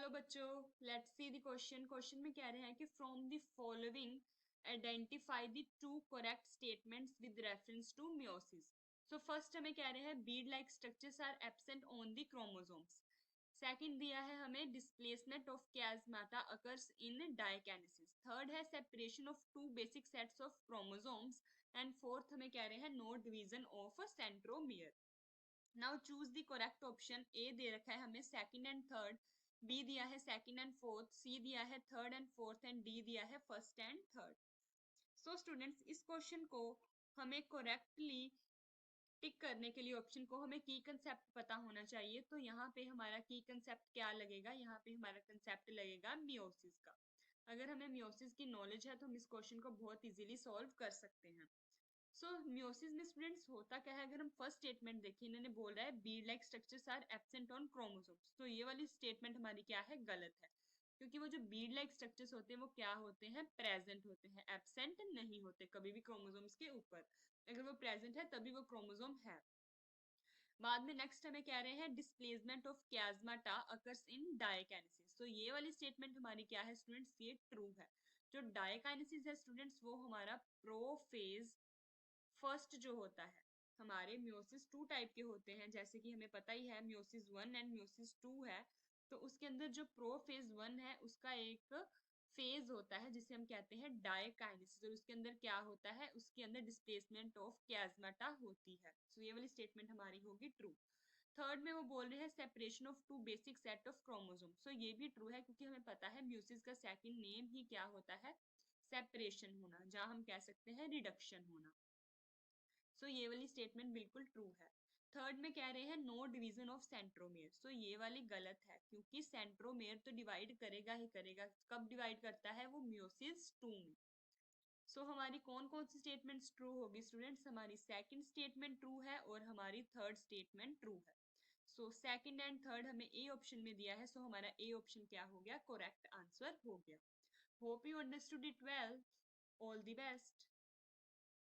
Hello बच्चों, let's see the question. Question में कह रहे हैं कि from the following identify the two correct statements with reference to meiosis. So first हमें कह रहे हैं bead like structures are absent on the chromosomes. Second दिया है हमें displacement of chiasmata occurs in diakinesis. Third है separation of two basic sets of chromosomes. And fourth हमें कह रहे हैं no division of centromere. Now choose the correct option. A दे रखा है हमें सेकंड एंड थर्ड, बी दिया है सेकंड एंड फोर्थ, सी दिया है third and fourth and D दिया है first and third. So students, इस क्वेश्चन को हमें करेक्टली टिक करने के लिए ऑप्शन को हमें की कंसेप्ट पता होना चाहिए। तो यहाँ पे हमारा की कंसेप्ट क्या लगेगा? यहाँ पे हमारा कंसेप्ट लगेगा मियोसिस का। अगर हमें मियोसिस की नॉलेज है तो हम इस क्वेश्चन को बहुत इजीली सॉल्व कर सकते हैं। सो मियोसिस में स्टूडेंट्स होता क्या है? अगर हम फर्स्ट स्टेटमेंट देखें, इन्होंने बोल रहा है bead like structures are absent on chromosomes. तो ये वाली स्टेटमेंट हमारी क्या है? गलत है। क्योंकि वो जो बीड लाइक स्ट्रक्चर्स होते हैं वो क्या होते हैं? प्रेजेंट होते हैं, एब्सेंट नहीं होते कभी भी क्रोमोसोम्स के ऊपर। अगर वो प्रेजेंट है तभी वो क्रोमोसोम है। बाद में नेक्स्ट हमें कह रहे हैं displacement of chiasmata occurs in diakinesis. तो ये वाली स्टेटमेंट हमारी क्या है स्टूडेंट्स? ये ट्रू है। जो डायकाइनेसिस है स्टूडेंट्स वो हमारा प्रोफेज फर्स्ट जो होता है। हमारे म्योसिस टू टाइप के होते हैं, जैसे कि हमें पता ही है meiosis one and meiosis two है। तो उसके अंदर जो प्रो फेज वन है उसका एक फेज होता है जिसे हम कहते हैं डायकाइनेसिस, और उसके अंदर क्या होता है? उसके अंदर डिस्प्लेसमेंट ऑफ chiasmata होती है। सो ये वाली स्टेटमेंट हमारी होगी ट्रू। थर्ड में वो बोल रहे हैं separation of two basic set of chromosome. So ये भी ट्रू है क्योंकि हमें पता है म्यूसिस का सेकंड नेम ही क्या होता है? सेपरेशन होना, जहां हम कह सकते हैं रिडक्शन होना। सो ये वाली स्टेटमेंट बिल्कुल ट्रू है। थर्ड में कह रहे हैं नो डिवीजन ऑफ सेंट्रोमेयर। सो ये वाली गलत है क्योंकि सेंट्रोमेयर तो डिवाइड करेगा ही करेगा। कब डिवाइड करता है? वो म्योसिस टू में। सो हमारी कौन कौन सी स्टेटमेंट्स ट्रू होगी स्टूडेंट्स? हमारी सेकंड स्टेटमेंट ट्रू है और हमारी थर्ड स्टेटमेंट ट्रू है। सो सेकंड एंड थर्ड हमें ए ऑप्शन में दिया है, सो हमारा ए ऑप्शन क्या हो गया? करेक्ट आंसर हो गया। Hope you understood it well. All the best.